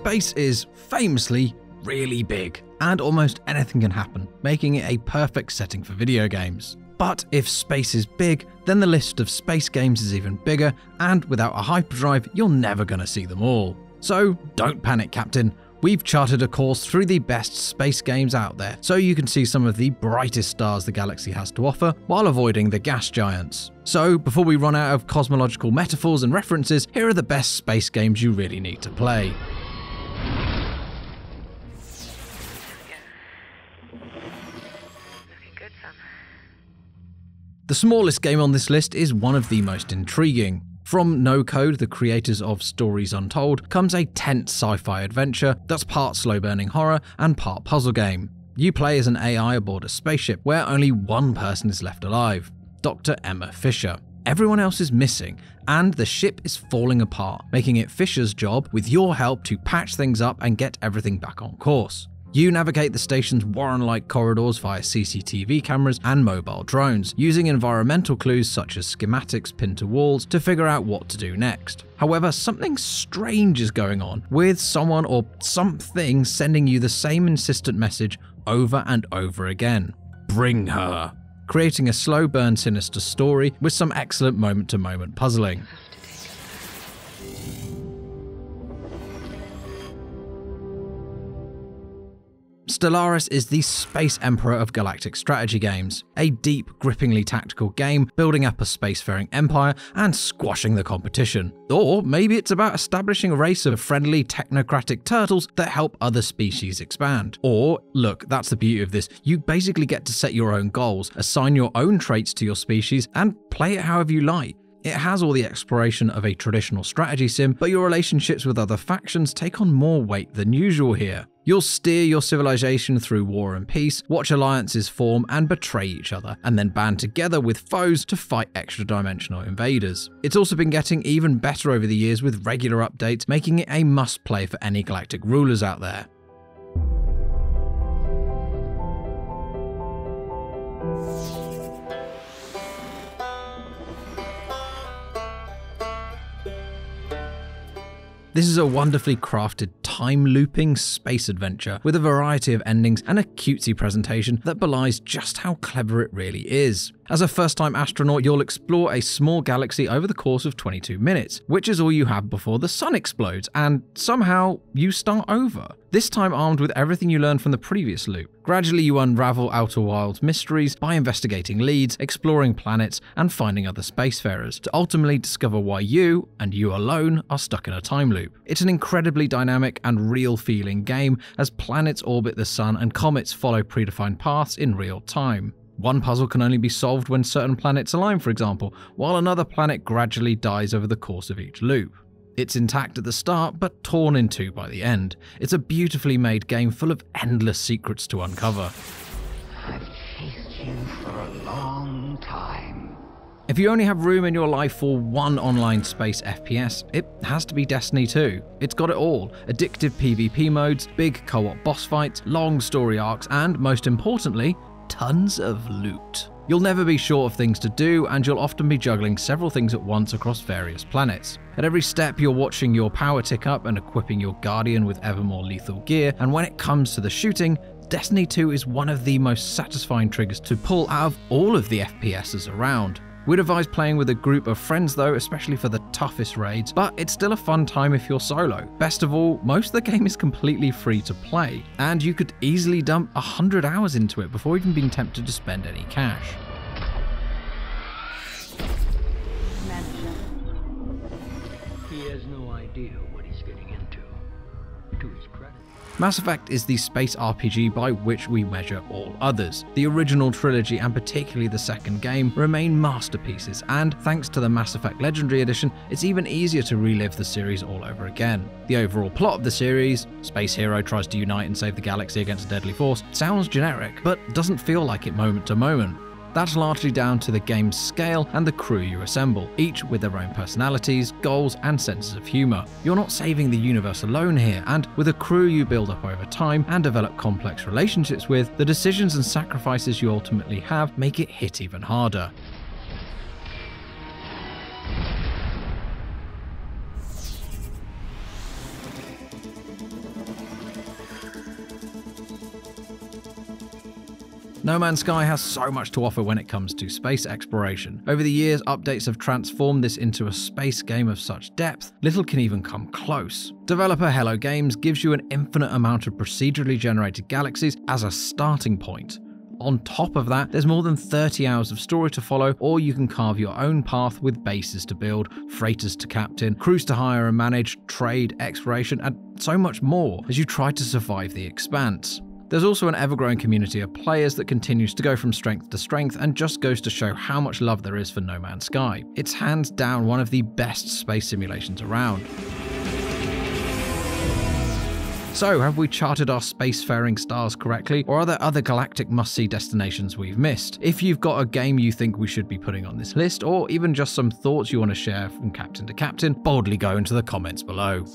Space is famously really big, and almost anything can happen, making it a perfect setting for video games. But if space is big, then the list of space games is even bigger, and without a hyperdrive, you're never going to see them all. So don't panic, Captain. We've charted a course through the best space games out there, so you can see some of the brightest stars the galaxy has to offer, while avoiding the gas giants. So before we run out of cosmological metaphors and references, here are the best space games you really need to play. The smallest game on this list is one of the most intriguing. From No Code, the creators of Stories Untold, comes a tense sci-fi adventure that's part slow-burning horror and part puzzle game. You play as an AI aboard a spaceship where only one person is left alive, Dr. Emma Fisher. Everyone else is missing, and the ship is falling apart, making it Fisher's job, with your help, to patch things up and get everything back on course. You navigate the station's Warren-like corridors via CCTV cameras and mobile drones, using environmental clues such as schematics pinned to walls to figure out what to do next. However, something strange is going on, with someone or something sending you the same insistent message over and over again. Bring her. Creating a slow burn sinister story with some excellent moment-to-moment puzzling. Stellaris is the space emperor of galactic strategy games, a deep, grippingly tactical game building up a spacefaring empire and squashing the competition. Or maybe it's about establishing a race of friendly technocratic turtles that help other species expand. Or, look, that's the beauty of this, you basically get to set your own goals, assign your own traits to your species, and play it however you like. It has all the exploration of a traditional strategy sim, but your relationships with other factions take on more weight than usual here. You'll steer your civilization through war and peace, watch alliances form and betray each other, and then band together with foes to fight extra-dimensional invaders. It's also been getting even better over the years with regular updates, making it a must-play for any galactic rulers out there. This is a wonderfully crafted, time-looping space adventure with a variety of endings and a cutesy presentation that belies just how clever it really is. As a first-time astronaut, you'll explore a small galaxy over the course of 22 minutes, which is all you have before the sun explodes, and somehow you start over. This time armed with everything you learned from the previous loop. Gradually you unravel Outer Wilds mysteries by investigating leads, exploring planets, and finding other spacefarers, to ultimately discover why you, and you alone, are stuck in a time loop. It's an incredibly dynamic and real-feeling game as planets orbit the sun and comets follow predefined paths in real time. One puzzle can only be solved when certain planets align, for example, while another planet gradually dies over the course of each loop. It's intact at the start, but torn in two by the end. It's a beautifully made game full of endless secrets to uncover. I've chased you for a long time. If you only have room in your life for one online space FPS, it has to be Destiny 2. It's got it all: addictive PvP modes, big co-op boss fights, long story arcs, and most importantly, tons of loot. You'll never be short of things to do, and you'll often be juggling several things at once across various planets. At every step, you're watching your power tick up and equipping your Guardian with ever more lethal gear, and when it comes to the shooting, Destiny 2 is one of the most satisfying triggers to pull out of all of the FPSs around. We'd advise playing with a group of friends though, especially for the toughest raids, but it's still a fun time if you're solo. Best of all, most of the game is completely free to play, and you could easily dump 100 hours into it before even being tempted to spend any cash. He has no idea what he's getting into, to his credit. Mass Effect is the space RPG by which we measure all others. The original trilogy, and particularly the second game, remain masterpieces, and thanks to the Mass Effect Legendary Edition, it's even easier to relive the series all over again. The overall plot of the series, space hero tries to unite and save the galaxy against a deadly force, sounds generic, but doesn't feel like it moment to moment. That's largely down to the game's scale and the crew you assemble, each with their own personalities, goals, and senses of humour. You're not saving the universe alone here, and with a crew you build up over time and develop complex relationships with, the decisions and sacrifices you ultimately have make it hit even harder. No Man's Sky has so much to offer when it comes to space exploration. Over the years, updates have transformed this into a space game of such depth, little can even come close. Developer Hello Games gives you an infinite amount of procedurally generated galaxies as a starting point. On top of that, there's more than 30 hours of story to follow, or you can carve your own path with bases to build, freighters to captain, crews to hire and manage, trade, exploration, and so much more as you try to survive the expanse. There's also an ever-growing community of players that continues to go from strength to strength and just goes to show how much love there is for No Man's Sky. It's hands down one of the best space simulations around. So, have we charted our spacefaring stars correctly, or are there other galactic must-see destinations we've missed? If you've got a game you think we should be putting on this list, or even just some thoughts you want to share from captain to captain, boldly go into the comments below.